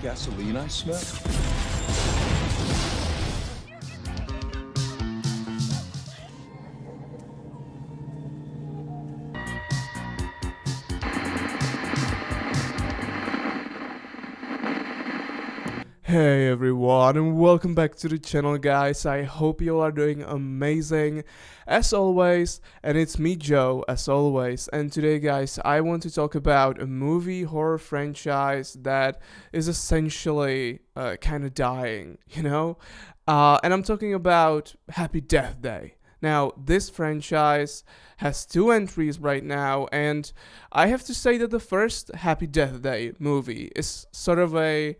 gasoline I smell? Hey everyone, and welcome back to the channel, guys. I hope you all are doing amazing as always, and it's me, Joe, as always. And today, guys, I want to talk about a movie horror franchise that is essentially kind of dying, and I'm talking about Happy Death Day. Now, this franchise has two entries right now, and I have to say that the first Happy Death Day movie is sort of a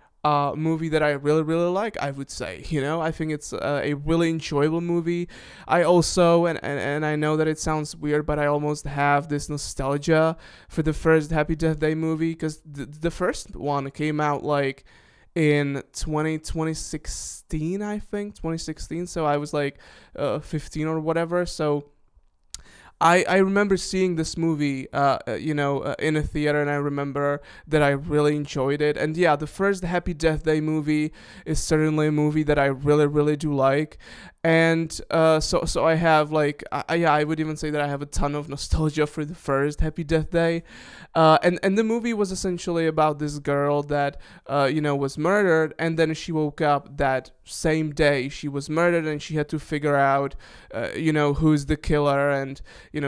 movie that I really, really like, I would say. I think it's a really enjoyable movie. I also, and I know that it sounds weird, but I almost have this nostalgia for the first Happy Death Day movie because the first one came out like in 2016, I think, 2016. So I was like 15 or whatever. So I remember seeing this movie, in a theater, and I remember that I really enjoyed it. And yeah, the first Happy Death Day movie is certainly a movie that I really, really do like. And so I have like, I would even say that I have a ton of nostalgia for the first Happy Death Day. And the movie was essentially about this girl that, was murdered, and then she woke up that same day she was murdered, and she had to figure out, who's the killer, and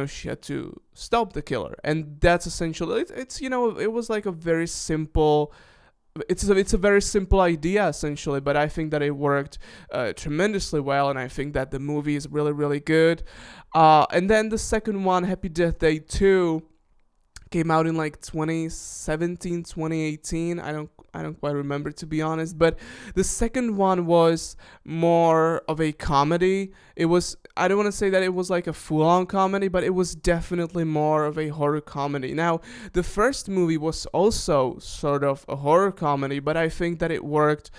she had to stop the killer. And that's essentially it's it was like a very simple, it's a very simple idea essentially, but I think that it worked tremendously well, and I think that the movie is really, really good. And then the second one, Happy Death Day 2, came out in like 2017, 2018. I don't quite remember, to be honest, but the second one was more of a comedy. It was, I don't want to say that it was like a full-on comedy, but it was definitely more of a horror comedy. Now, the first movie was also sort of a horror comedy, but I think that it worked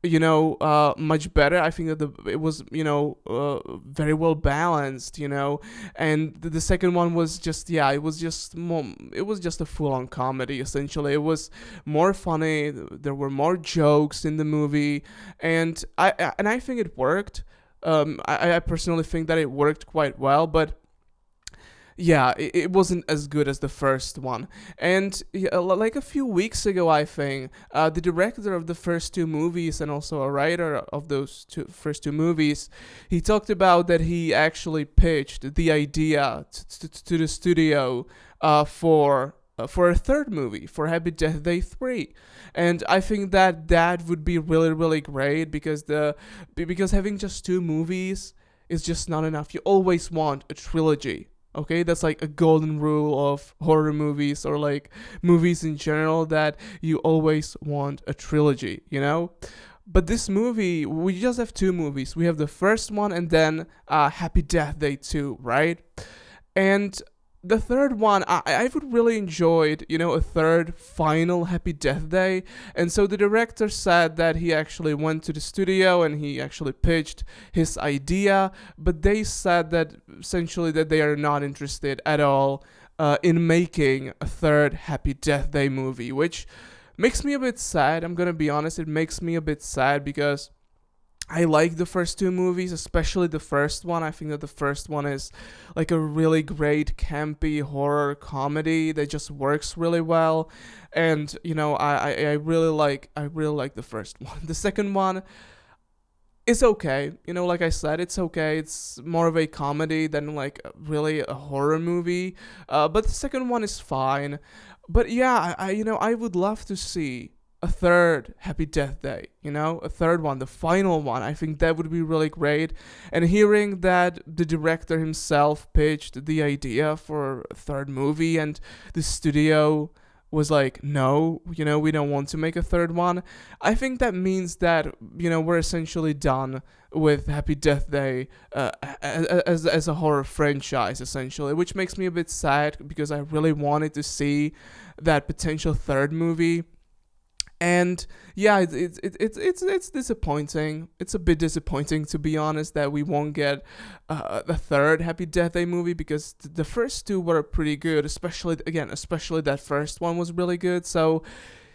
much better. I think that it was very well balanced, and the second one was just, yeah, it was just more, it was just a full-on comedy essentially. It was more funny, there were more jokes in the movie, and I think it worked. I personally think that it worked quite well, but yeah, it wasn't as good as the first one. And yeah, like a few weeks ago, I think the director of the first two movies and also a writer of those first two movies, he talked about that he actually pitched the idea to the studio for a third movie, for Happy Death Day 3. And I think that that would be really, really great because having just two movies is just not enough. You always want a trilogy. Okay, that's like a golden rule of horror movies or like movies in general, that you always want a trilogy, But this movie, we just have two movies. We have the first one and then Happy Death Day 2, right? And the third one, I would really enjoyed, a third final Happy Death Day. And so the director said that he actually went to the studio and he actually pitched his idea, but they said that essentially that they are not interested at all in making a third Happy Death Day movie, which makes me a bit sad. I'm gonna be honest, it makes me a bit sad because I like the first two movies, especially the first one. I think that the first one is like a really great campy horror comedy that just works really well, and I really like the first one. The second one is okay, like I said, it's okay. It's more of a comedy than like really a horror movie, but the second one is fine. But yeah, I would love to see a third Happy Death Day, a third one, the final one. I think that would be really great. And hearing that the director himself pitched the idea for a third movie and the studio was like, no, we don't want to make a third one, I think that means that, we're essentially done with Happy Death Day as a horror franchise, essentially, which makes me a bit sad because I really wanted to see that potential third movie. And yeah, it's disappointing. It's a bit disappointing, to be honest, that we won't get the third Happy Death Day movie, because the first two were pretty good, especially that first one was really good. So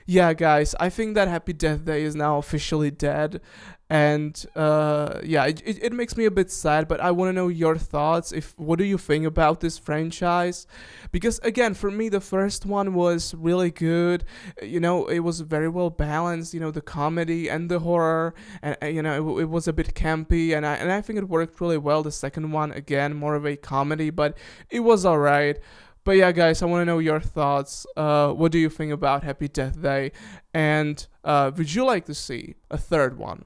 yeah, guys, I think that Happy Death Day is now officially dead. And yeah, it makes me a bit sad, but I want to know your thoughts. If what do you think about this franchise? Because again, for me, the first one was really good. You know, it was very well balanced. You know, the comedy and the horror, and you know, it was a bit campy, and I think it worked really well. The second one, again, more of a comedy, but it was alright. But yeah, guys, I want to know your thoughts. What do you think about Happy Death Day? And would you like to see a third one?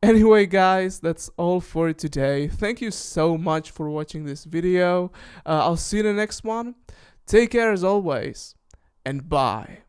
Anyway, guys, that's all for today. Thank you so much for watching this video. I'll see you in the next one. Take care as always, and bye.